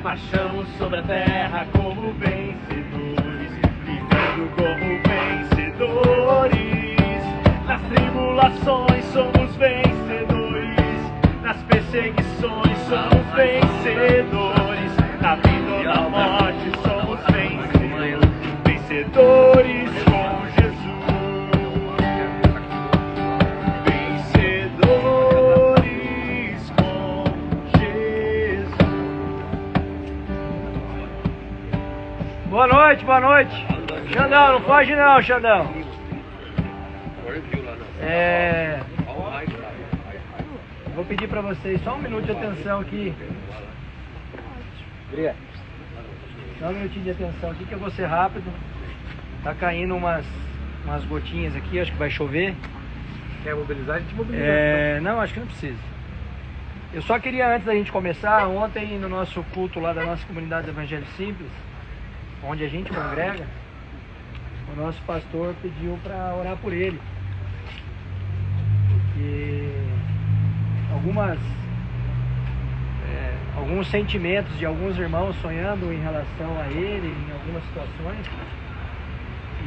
marchamos sobre a terra como vencedores, vivendo como vencedores. Nas tribulações somos vencedores, nas perseguições somos vencedores, na vida ou na morte somos vencedores, vencedores com Jesus, vencedores com Jesus. Boa noite, boa noite. Xandão, não foge não, Xandão. Vou pedir para vocês só um minuto de atenção aqui. Obrigado. Só um minutinho de atenção aqui que eu vou ser rápido. Tá caindo umas gotinhas aqui, acho que vai chover. Quer mobilizar? A gente mobiliza. Não, acho que não precisa. Eu só queria, antes da gente começar, ontem no nosso culto lá da nossa comunidade do Evangelho Simples, onde a gente congrega, o nosso pastor pediu para orar por ele. Porque alguns sentimentos de alguns irmãos sonhando em relação a ele, em algumas situações.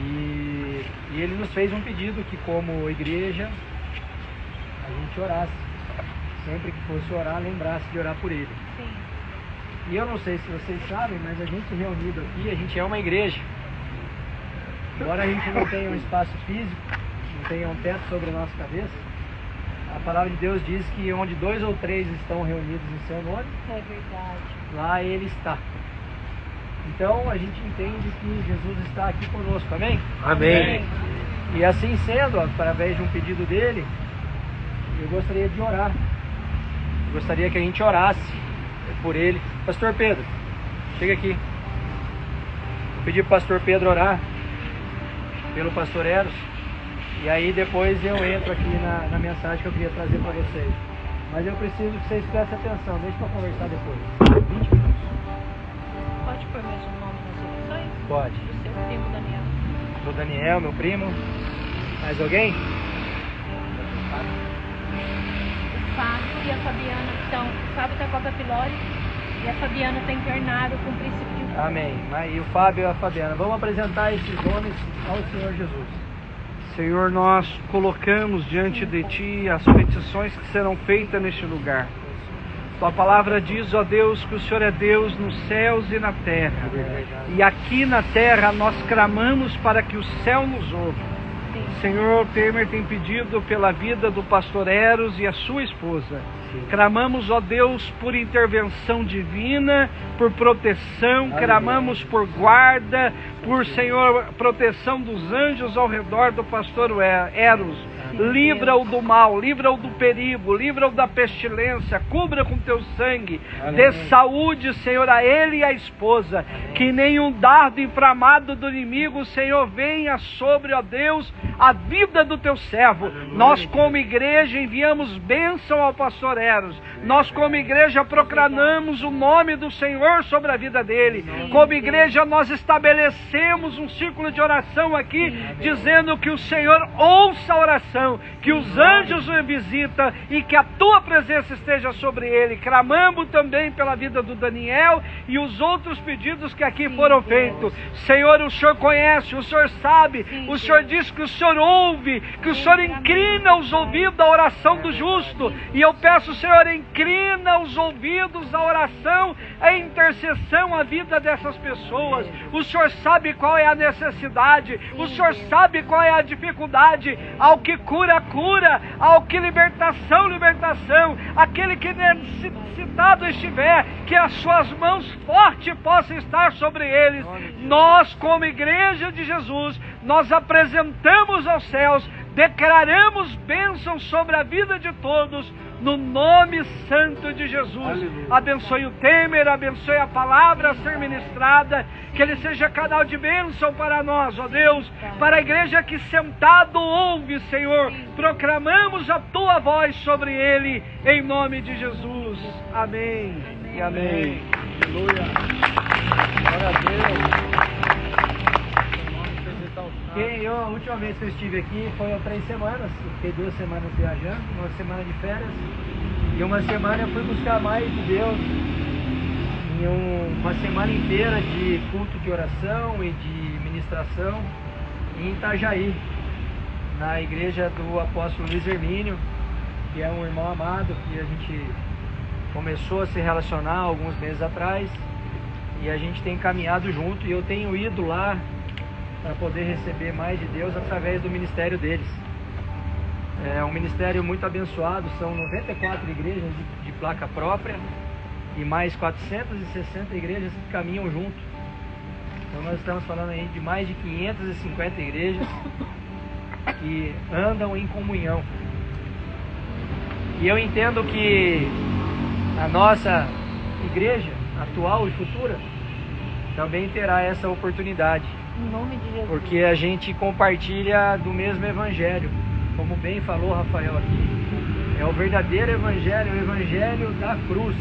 E ele nos fez um pedido que, como igreja, a gente orasse. Sempre que fosse orar, lembrasse de orar por ele. Sim. E eu não sei se vocês sabem, mas a gente reunido aqui, a gente é uma igreja. Embora a gente não tenha um espaço físico, não tenha um teto sobre a nossa cabeça, a palavra de Deus diz que onde 2 ou 3 estão reunidos em seu nome, É verdade. lá ele está. Então a gente entende que Jesus está aqui conosco, amém? Amém. E assim sendo, através de um pedido dele, eu gostaria de orar. Eu gostaria que a gente orasse por ele. Pastor Pedro, chega aqui. Vou pedir para o pastor Pedro orar pelo pastor Eros. E aí depois eu entro aqui na mensagem que eu queria trazer para vocês. Mas eu preciso que vocês prestem atenção, deixa para conversar depois. 20 minutos. Pode pôr mesmo o nome nas opções? Pode. Do seu primo Daniel. Do Daniel, meu primo. Mais alguém? O Fábio e a Fabiana estão. O Fábio está com a papilose e a Fabiana está internada com princípio de cura. Amém. E o Fábio e a Fabiana. Vamos apresentar esses nomes ao Senhor Jesus. Senhor, nós colocamos diante de Ti as petições que serão feitas neste lugar. Tua palavra diz, ó Deus, que o Senhor é Deus nos céus e na terra. E aqui na terra nós clamamos para que o céu nos ouça. Senhor, o Temer tem pedido pela vida do pastor Eros e a sua esposa. Clamamos, ó Deus, por intervenção divina, por proteção, clamamos por guarda, por, Senhor, proteção dos anjos ao redor do pastor Eros. Livra-o do mal, livra-o do perigo, livra-o da pestilência, cubra com teu sangue, dê saúde, Senhor, a ele e à esposa, que nenhum dardo inflamado do inimigo, Senhor, venha sobre, ó Deus, a vida do teu servo. Nós como igreja enviamos bênção ao pastor Eros, nós como igreja proclamamos o nome do Senhor sobre a vida dele, como igreja nós estabelecemos um círculo de oração aqui, dizendo que o Senhor ouça a oração, que os anjos o visitam e que a tua presença esteja sobre ele. Clamamos também pela vida do Daniel e os outros pedidos que aqui foram feitos. Senhor, o Senhor conhece, o Senhor sabe, o Senhor diz que o Senhor ouve, que o Senhor inclina os ouvidos à oração do justo, e eu peço, Senhor, inclina os ouvidos à oração, à intercessão, à vida dessas pessoas. O Senhor sabe qual é a necessidade, o Senhor sabe qual é a dificuldade. Ao que cura, cura, ao que libertação, libertação, aquele que necessitado estiver, que as suas mãos fortes possam estar sobre eles. Nós, como igreja de Jesus, nós apresentamos aos céus, declaramos bênçãos sobre a vida de todos, no nome santo de Jesus. Aleluia. Abençoe o Temer, abençoe a palavra a ser ministrada, que ele seja canal de bênção para nós, ó Deus, para a igreja que sentado ouve, Senhor, proclamamos a tua voz sobre ele, em nome de Jesus. Amém e amém. Aleluia. Glória a Deus. A última vez que eu estive aqui foi há 3 semanas. Eu fiquei 2 semanas viajando, uma semana de férias, e uma semana eu fui buscar mais de Deus em uma semana inteira de culto de oração e de ministração em Itajaí, na igreja do apóstolo Luiz Hermínio, que é um irmão amado que a gente começou a se relacionar alguns meses atrás, e a gente tem caminhado junto, e eu tenho ido lá para poder receber mais de Deus através do ministério deles. É um ministério muito abençoado, são 94 igrejas de placa própria e mais 460 igrejas que caminham junto. Então nós estamos falando aí de mais de 550 igrejas que andam em comunhão. E eu entendo que a nossa igreja atual e futura também terá essa oportunidade, Em nome de Jesus. porque a gente compartilha do mesmo evangelho, como bem falou Rafael aqui. É o verdadeiro evangelho, o evangelho da cruz.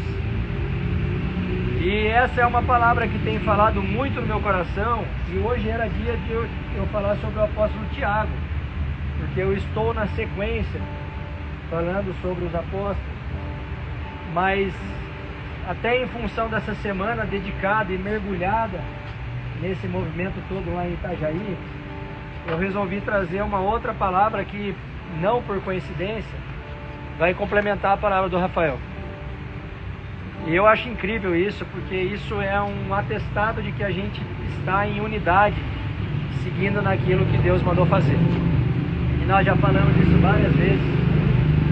E essa é uma palavra que tem falado muito no meu coração, e hoje era dia de eu falar sobre o apóstolo Tiago, porque eu estou na sequência falando sobre os apóstolos, mas até em função dessa semana dedicada e mergulhada nesse movimento todo lá em Itajaí, eu resolvi trazer uma outra palavra que, não por coincidência, vai complementar a palavra do Rafael. E eu acho incrível isso, porque isso é um atestado de que a gente está em unidade, seguindo naquilo que Deus mandou fazer. E nós já falamos disso várias vezes.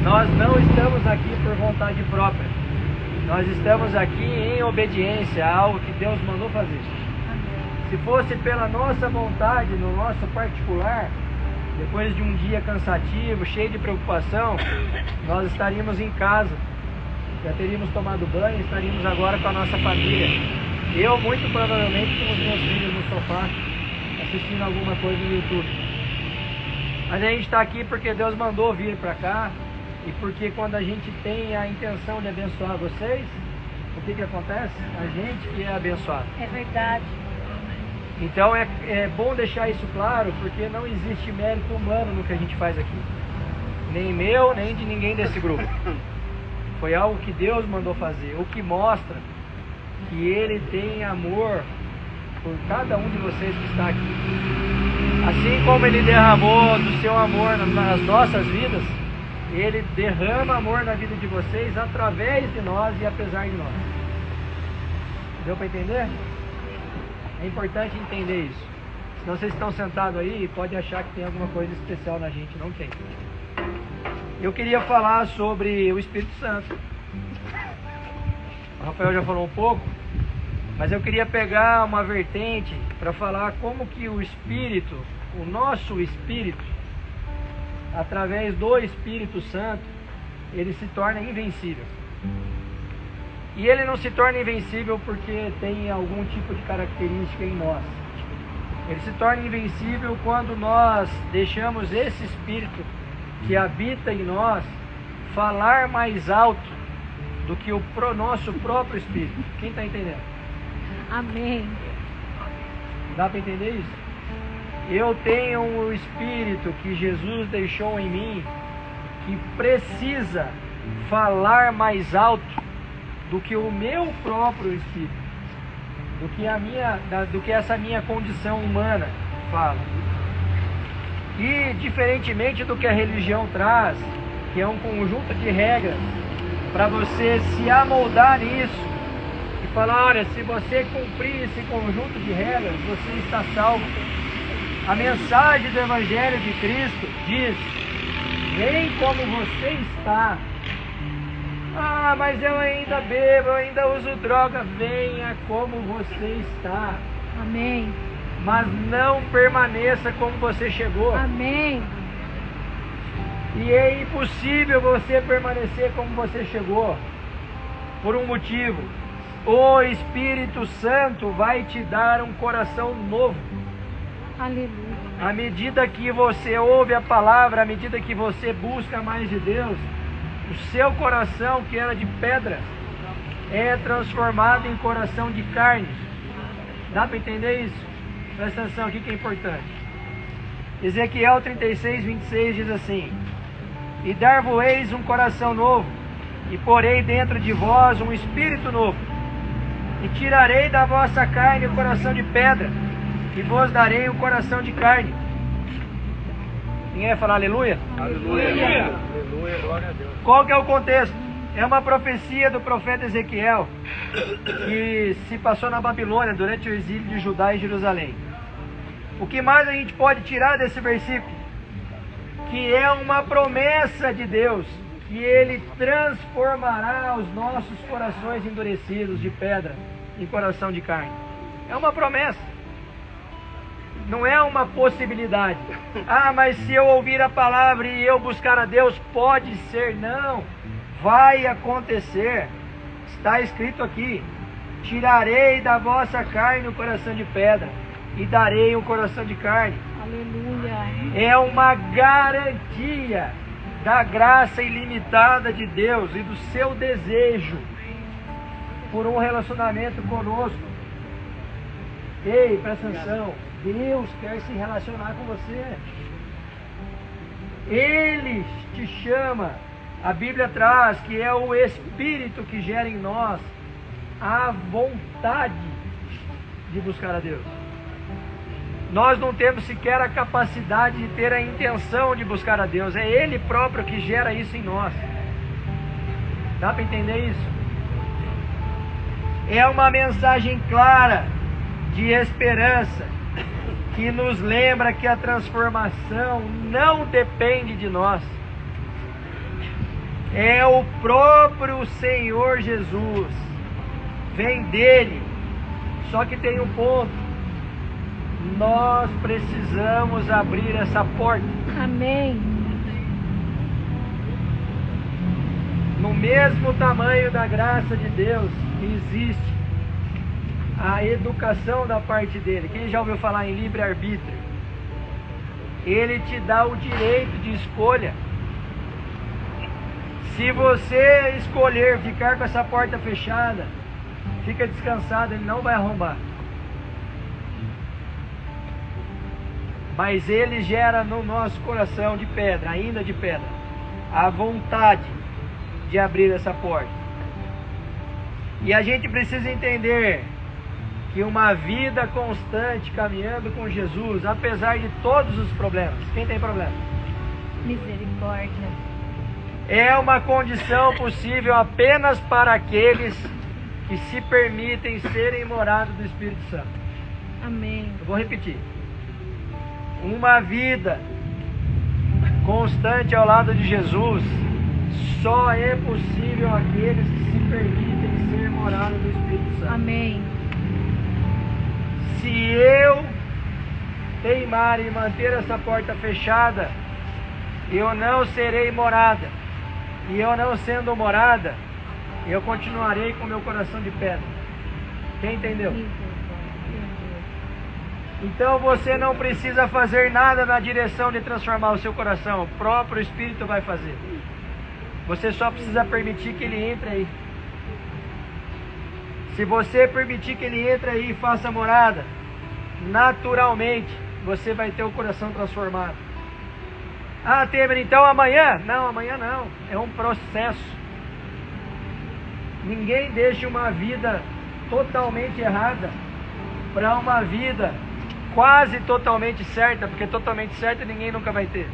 Nós não estamos aqui por vontade própria. Nós estamos aqui em obediência a algo que Deus mandou fazer. Se fosse pela nossa vontade, no nosso particular, depois de um dia cansativo, cheio de preocupação, nós estaríamos em casa, já teríamos tomado banho, estaríamos agora com a nossa família. Eu, muito provavelmente, com os meus filhos no sofá, assistindo alguma coisa no YouTube. Mas a gente está aqui porque Deus mandou vir para cá, e porque quando a gente tem a intenção de abençoar vocês, o que acontece? A gente que é abençoado. É verdade. Então é bom deixar isso claro, porque não existe mérito humano no que a gente faz aqui. Nem meu, nem de ninguém desse grupo. Foi algo que Deus mandou fazer, o que mostra que Ele tem amor por cada um de vocês que está aqui. Assim como Ele derramou do seu amor nas nossas vidas, Ele derrama amor na vida de vocês através de nós e apesar de nós. Deu para entender? É importante entender isso. Senão vocês estão sentados aí e podem achar que tem alguma coisa especial na gente. Não tem. Eu queria falar sobre o Espírito Santo. O Rafael já falou um pouco, mas eu queria pegar uma vertente para falar como que o Espírito, o nosso Espírito, através do Espírito Santo, ele se torna invencível. E ele não se torna invencível porque tem algum tipo de característica em nós. Ele se torna invencível quando nós deixamos esse Espírito que habita em nós falar mais alto do que o nosso próprio Espírito. Quem está entendendo? Amém. Dá para entender isso? Eu tenho um Espírito que Jesus deixou em mim, que precisa falar mais alto do que o meu próprio Espírito, do que essa minha condição humana fala. E diferentemente do que a religião traz, que é um conjunto de regras para você se amoldar nisso e falar, olha, se você cumprir esse conjunto de regras, você está salvo. A mensagem do Evangelho de Cristo diz: vem como você está. Ah, mas eu ainda bebo, eu ainda uso droga. Venha como você está. Amém. Mas não permaneça como você chegou. Amém. E é impossível você permanecer como você chegou, por um motivo: o Espírito Santo vai te dar um coração novo. Aleluia. À medida que você ouve a palavra, à medida que você busca mais de Deus, o seu coração, que era de pedra, é transformado em coração de carne. Dá para entender isso? Presta atenção aqui que é importante. Ezequiel 36, 26 diz assim: e dar-vos-eis um coração novo, e porei dentro de vós um espírito novo. E tirarei da vossa carne o coração de pedra, e vos darei um coração de carne. Ninguém vai falar aleluia? Aleluia. Aleluia, glória a Deus. Qual que é o contexto? É uma profecia do profeta Ezequiel, que se passou na Babilônia durante o exílio de Judá e Jerusalém. O que mais a gente pode tirar desse versículo? Que é uma promessa de Deus, que Ele transformará os nossos corações endurecidos de pedra em coração de carne. É uma promessa. Não é uma possibilidade. Ah, mas se eu ouvir a palavra e eu buscar a Deus, pode ser. Não. Vai acontecer. Está escrito aqui: tirarei da vossa carne o coração de pedra e darei um coração de carne. Aleluia. É uma garantia da graça ilimitada de Deus e do seu desejo por um relacionamento conosco. Ei, presta atenção. Deus quer se relacionar com você. Ele te chama. A Bíblia traz que é o Espírito que gera em nós a vontade de buscar a Deus. Nós não temos sequer a capacidade de ter a intenção de buscar a Deus. É Ele próprio que gera isso em nós. Dá para entender isso? É uma mensagem clara de esperança, que nos lembra que a transformação não depende de nós. É o próprio Senhor Jesus. Vem dele. Só que tem um ponto. Nós precisamos abrir essa porta. Amém. No mesmo tamanho da graça de Deus, existe a educação da parte dele. Quem já ouviu falar em livre-arbítrio? Ele te dá o direito de escolha. Se você escolher ficar com essa porta fechada, fica descansado, ele não vai arrombar. Mas ele gera no nosso coração de pedra, ainda de pedra, a vontade de abrir essa porta. E a gente precisa entender que uma vida constante caminhando com Jesus, apesar de todos os problemas. Quem tem problema? Misericórdia. É uma condição possível apenas para aqueles que se permitem serem morados do Espírito Santo. Amém. Eu vou repetir. Uma vida constante ao lado de Jesus só é possível àqueles que se permitem ser morados do Espírito Santo. Amém. Se eu teimar em manter essa porta fechada, eu não serei morada. E eu não sendo morada, eu continuarei com meu coração de pedra. Quem entendeu? Então você não precisa fazer nada na direção de transformar o seu coração. O próprio Espírito vai fazer. Você só precisa permitir que ele entre aí. Se você permitir que ele entre aí e faça morada, naturalmente você vai ter o coração transformado. Ah, Temer, então amanhã? Não, amanhã não. É um processo. Ninguém deixa uma vida totalmente errada para uma vida quase totalmente certa, porque totalmente certa ninguém nunca vai ter.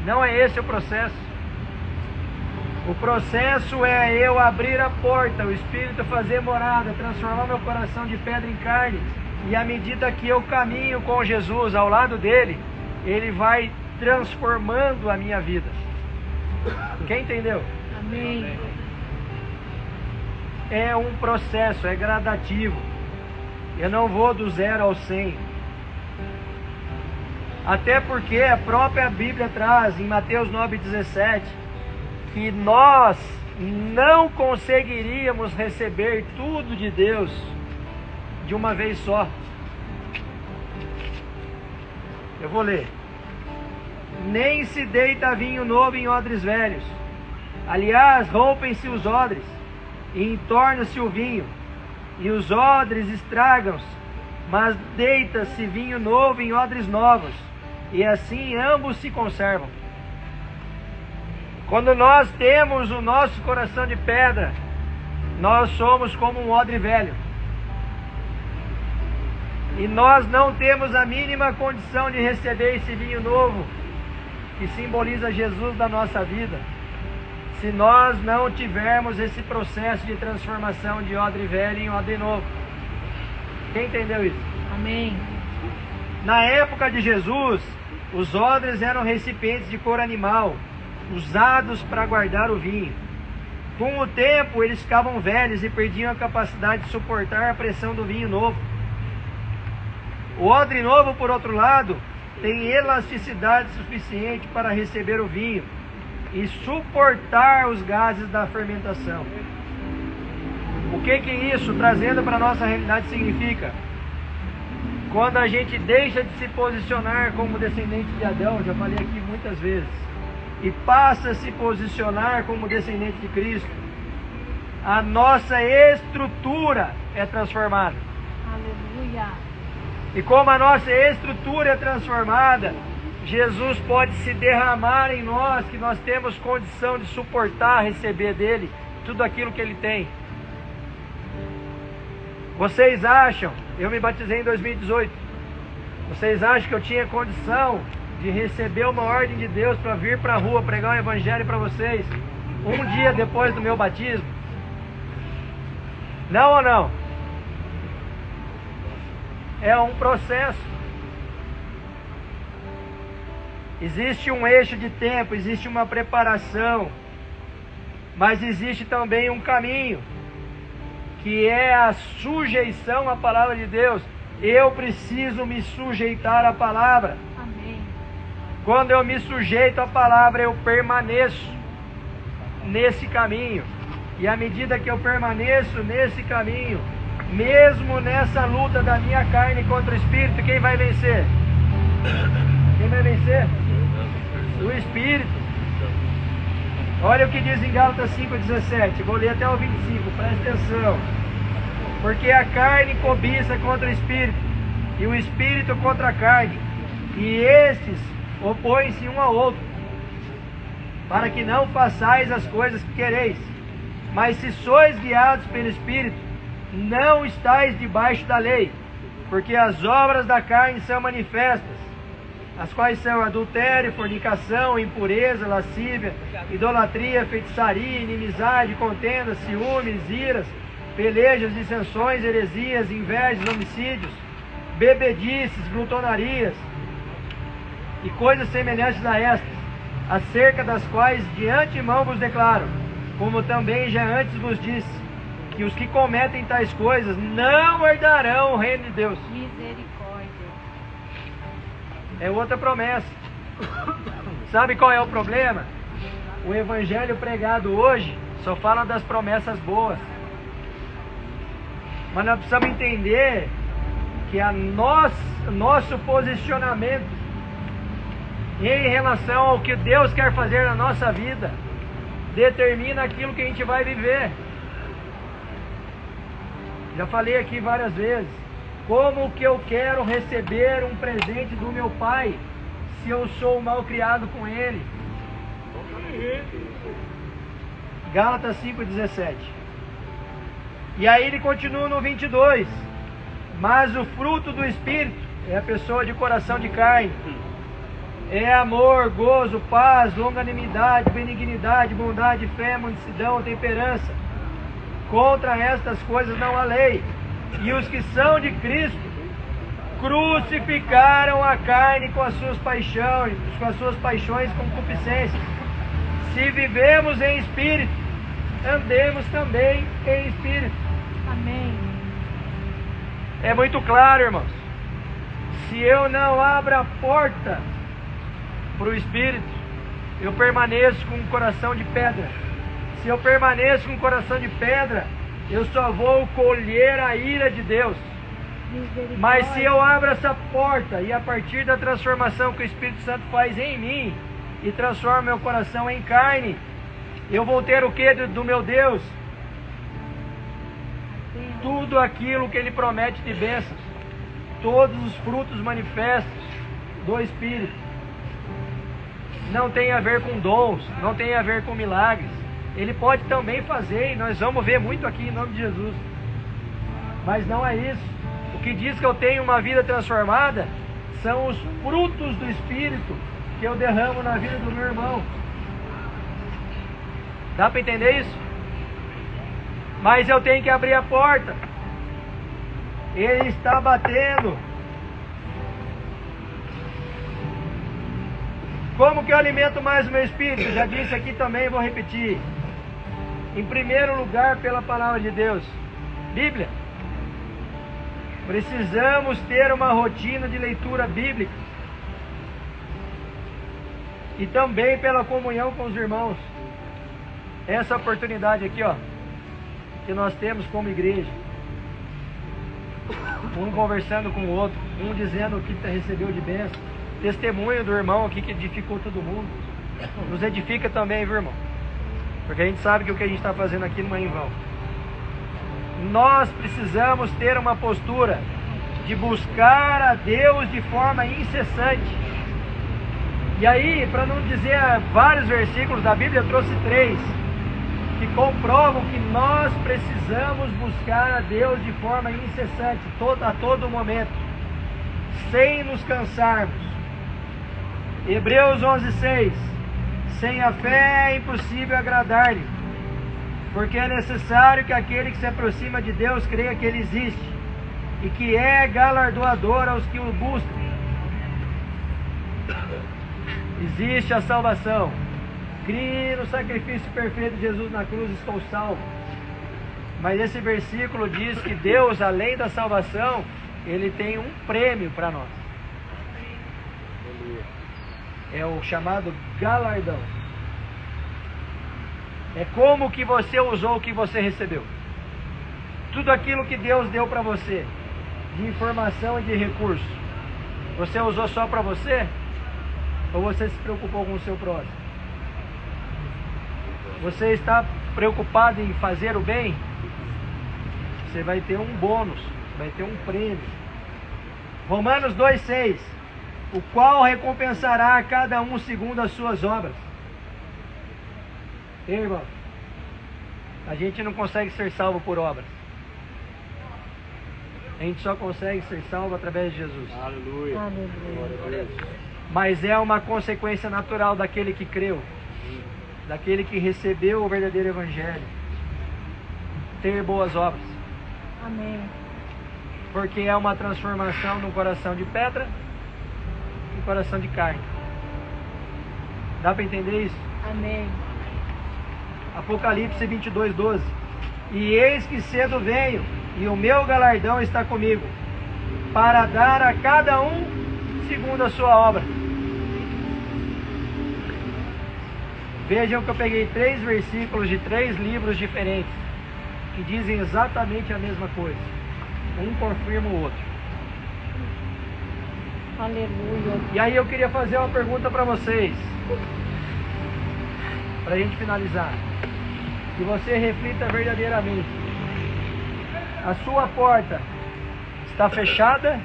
Não é esse o processo. O processo é eu abrir a porta, o Espírito fazer morada, transformar meu coração de pedra em carne. E à medida que eu caminho com Jesus ao lado dele, ele vai transformando a minha vida. Quem entendeu? Amém. É um processo, é gradativo. Eu não vou do 0 ao 100. Até porque a própria Bíblia traz em Mateus 9,17 que nós não conseguiríamos receber tudo de Deus de uma vez só. Eu vou ler. Nem se deita vinho novo em odres velhos. Aliás, rompem-se os odres e entorna-se o vinho, e os odres estragam-se, mas deita-se vinho novo em odres novos, e assim ambos se conservam. Quando nós temos o nosso coração de pedra nós somos como um odre velho. E nós não temos a mínima condição de receber esse vinho novo, que simboliza Jesus da nossa vida, se nós não tivermos esse processo de transformação de odre velho em odre novo. Quem entendeu isso? Amém. Na época de Jesus, os odres eram recipientes de cor animal, usados para guardar o vinho. Com o tempo, eles ficavam velhos e perdiam a capacidade de suportar a pressão do vinho novo. O odre novo, por outro lado, tem elasticidade suficiente para receber o vinho e suportar os gases da fermentação. O que isso, trazendo para a nossa realidade, significa? Quando a gente deixa de se posicionar como descendente de Adão, já falei aqui muitas vezes, e passa a se posicionar como descendente de Cristo, a nossa estrutura é transformada. Aleluia. E como a nossa estrutura é transformada, Jesus pode se derramar em nós, que nós temos condição de suportar, receber dele tudo aquilo que ele tem. Vocês acham, eu me batizei em 2018, vocês acham que eu tinha condição de receber uma ordem de Deus para vir para a rua pregar o evangelho para vocês um dia depois do meu batismo? Não ou não? É um processo. Existe um eixo de tempo, existe uma preparação, mas existe também um caminho, que é a sujeição à palavra de Deus. Eu preciso me sujeitar à palavra. Amém. Quando eu me sujeito à palavra, eu permaneço nesse caminho. E à medida que eu permaneço nesse caminho, mesmo nessa luta da minha carne contra o Espírito, quem vai vencer? Quem vai vencer? O Espírito. Olha o que diz em Gálatas 5,17. Vou ler até o 25, presta atenção. Porque a carne cobiça contra o Espírito, e o Espírito contra a carne, e estes opõem-se um ao outro, para que não façais as coisas que quereis. Mas se sois guiados pelo Espírito, não estáis debaixo da lei, porque as obras da carne são manifestas, as quais são adultério, fornicação, impureza, lascívia, idolatria, feitiçaria, inimizade, contenda, ciúmes, iras, pelejas, dissensões, heresias, invejas, homicídios, bebedices, glutonarias e coisas semelhantes a estas, acerca das quais de antemão vos declaro, como também já antes vos disse, que os que cometem tais coisas não herdarão o reino de Deus. Misericórdia. É outra promessa. Sabe qual é o problema? O evangelho pregado hoje só fala das promessas boas. Mas nós precisamos entender que nosso posicionamento em relação ao que Deus quer fazer na nossa vida determina aquilo que a gente vai viver. Já falei aqui várias vezes, como que eu quero receber um presente do meu pai se eu sou mal criado com ele? Gálatas 5,17. E aí ele continua no 22. Mas o fruto do Espírito é a pessoa de coração de carne. É amor, gozo, paz, longanimidade, benignidade, bondade, fé, mansidão, temperança. Contra estas coisas não há lei. E os que são de Cristo crucificaram a carne com as suas paixões, e concupiscências. Se vivemos em espírito, andemos também em espírito. Amém. É muito claro, irmãos. Se eu não abro a porta para o Espírito, eu permaneço com um coração de pedra. Se eu permaneço com um coração de pedra, eu só vou colher a ira de Deus. Mas se eu abro essa porta e a partir da transformação que o Espírito Santo faz em mim e transforma meu coração em carne, eu vou ter o que do meu Deus? Tudo aquilo que Ele promete de bênçãos, todos os frutos manifestos do Espírito. Não tem a ver com dons, não tem a ver com milagres, Ele pode também fazer, e nós vamos ver muito aqui em nome de Jesus. Mas não é isso. O que diz que eu tenho uma vida transformada são os frutos do Espírito que eu derramo na vida do meu irmão. Dá para entender isso? Mas eu tenho que abrir a porta. Ele está batendo. Como que eu alimento mais o meu espírito? Já disse aqui também, vou repetir. Em primeiro lugar, pela palavra de Deus. Bíblia. Precisamos ter uma rotina de leitura bíblica. E também pela comunhão com os irmãos. Essa oportunidade aqui, ó, que nós temos como igreja. Um conversando com o outro, um dizendo o que recebeu de bênção. Testemunho do irmão aqui que edificou todo mundo. Nos edifica também, viu, irmão? Porque a gente sabe que o que a gente está fazendo aqui não é em vão. Nós precisamos ter uma postura de buscar a Deus de forma incessante. E aí, para não dizer vários versículos da Bíblia, eu trouxe 3 que comprovam que nós precisamos buscar a Deus de forma incessante, a todo momento, sem nos cansarmos. Hebreus 11:6. Sem a fé é impossível agradar-lhe, porque é necessário que aquele que se aproxima de Deus creia que Ele existe e que é galardoador aos que o buscam. Existe a salvação. Crie no sacrifício perfeito de Jesus na cruz, estou salvo. Mas esse versículo diz que Deus, além da salvação, Ele tem um prêmio para nós. É o chamado galardão. É como que você usou o que você recebeu. Tudo aquilo que Deus deu para você, de informação e de recurso, você usou só para você? Ou você se preocupou com o seu próximo? Você está preocupado em fazer o bem? Você vai ter um bônus, vai ter um prêmio. Romanos 2:6. O qual recompensará a cada um segundo as suas obras. Ei, irmão, a gente não consegue ser salvo por obras. A gente só consegue ser salvo através de Jesus. Aleluia. Aleluia. Mas é uma consequência natural daquele que creu, daquele que recebeu o verdadeiro Evangelho, ter boas obras. Amém. Porque é uma transformação no coração de pedra e coração de carne. Dá para entender isso? Amém. Apocalipse 22:12. E eis que cedo venho, e o meu galardão está comigo, para dar a cada um segundo a sua obra. Vejam que eu peguei 3 versículos de 3 livros diferentes, que dizem exatamente a mesma coisa. Um confirma o outro. Aleluia. E aí eu queria fazer uma pergunta para vocês, para a gente finalizar. Que você reflita verdadeiramente. A sua porta está fechada?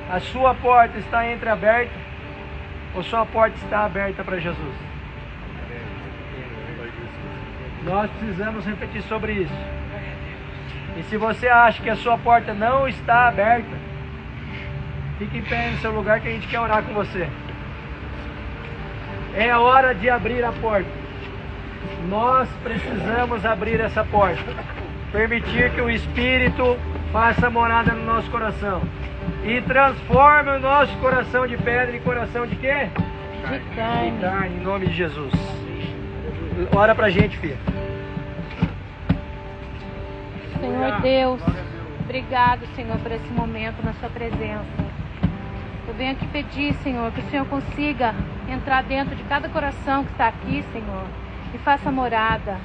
A sua porta está entreaberta? Ou sua porta está aberta para Jesus? Nós precisamos refletir sobre isso. E se você acha que a sua porta não está aberta, fique em pé no seu lugar que a gente quer orar com você. É a hora de abrir a porta. Nós precisamos abrir essa porta. Permitir que o Espírito faça morada no nosso coração. E transforme o nosso coração de pedra em coração de quê? De carne. De carne, em nome de Jesus. Ora pra gente, filha. Senhor Deus, obrigado, Senhor, por esse momento na sua presença. Eu venho aqui pedir, Senhor, que o Senhor consiga entrar dentro de cada coração que está aqui, Senhor, e faça morada.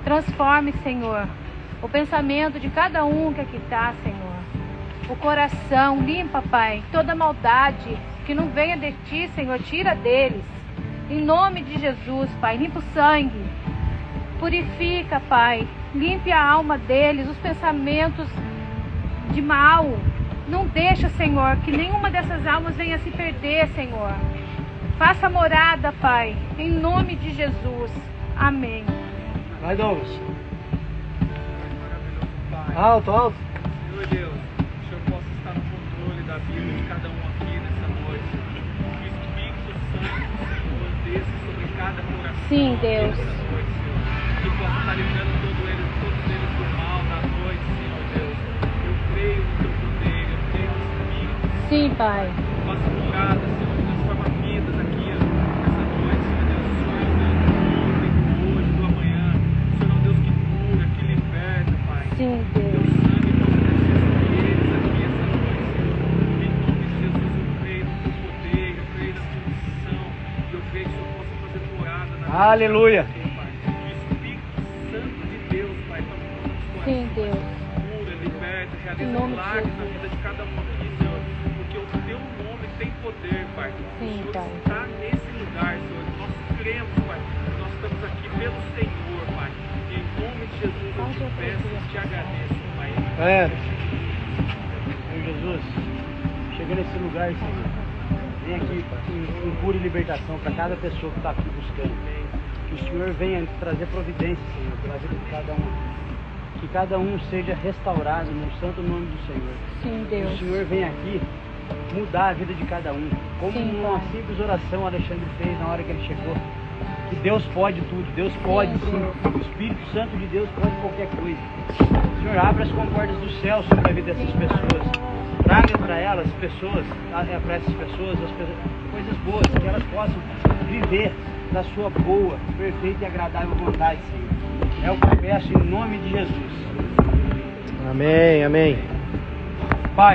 Transforme, Senhor, o pensamento de cada um que aqui está, Senhor. O coração, limpa, Pai, toda maldade que não venha de Ti, Senhor, tira deles. Em nome de Jesus, Pai, limpa o sangue. Purifica, Pai, limpe a alma deles, os pensamentos de mal. Não deixa, Senhor, que nenhuma dessas almas venha se perder, Senhor. Faça morada, Pai, em nome de Jesus. Amém. Vai, Douglas. Pai. Alto, alto. Senhor Deus, que o Senhor possa estar no controle da vida de cada um aqui nessa noite. Que o Espírito Santo, Senhor, desça sobre cada coração. Sim, Deus. Nessa noite, Senhor. Que possa estar livrando todos eles do mal da noite, Senhor Deus. Eu creio no teu poder, eu creio no Espírito. Sim, Pai. Faça morada, Senhor, transforma vidas aqui nessa noite, Senhor Deus. O Senhor é o Deus do ontem, do hoje, do amanhã. O Senhor é um Deus que cura, que liberta, Pai. Sim, Teu Deus. sangue possa descer sobre eles aqui essa noite, Senhor. Em nome de Jesus, eu creio no teu poder, eu creio na tua unção, e eu creio que o Senhor possa fazer morada na vida Aleluia. de cada um, Pai. Que o Espírito Santo de Deus, Pai, tome conta dos corações. Sim, Deus. Cura, liberta, Em realiza nome de milagres na Jesus. vida de cada um aqui, Senhor. Porque o teu nome tem poder, Pai. Sim, o Senhor Pai. está nesse lugar, Senhor. Nós cremos, Pai. Nós estamos aqui pelo Senhor, Pai. E em nome de Jesus eu te peço e te agradeço, Pai. É. Senhor Jesus, chega nesse lugar, Senhor. Vem aqui em cura e libertação para cada pessoa que está aqui buscando. Que o Senhor venha trazer providência, Senhor, pela vida de cada um. Que cada um seja restaurado no santo nome do Senhor. Sim, Que o Deus. Senhor venha aqui mudar a vida de cada um. Como Sim, uma Pai. simples oração Alexandre fez na hora que ele chegou. Que Deus pode tudo, Deus pode sim. O Espírito Santo de Deus pode qualquer coisa. Senhor, abra as comportas do céu sobre a vida dessas pessoas. Traga para elas pessoas, para essas pessoas coisas boas, que elas possam viver da sua boa, perfeita e agradável vontade, Senhor. É o que eu peço em nome de Jesus. Amém, amém.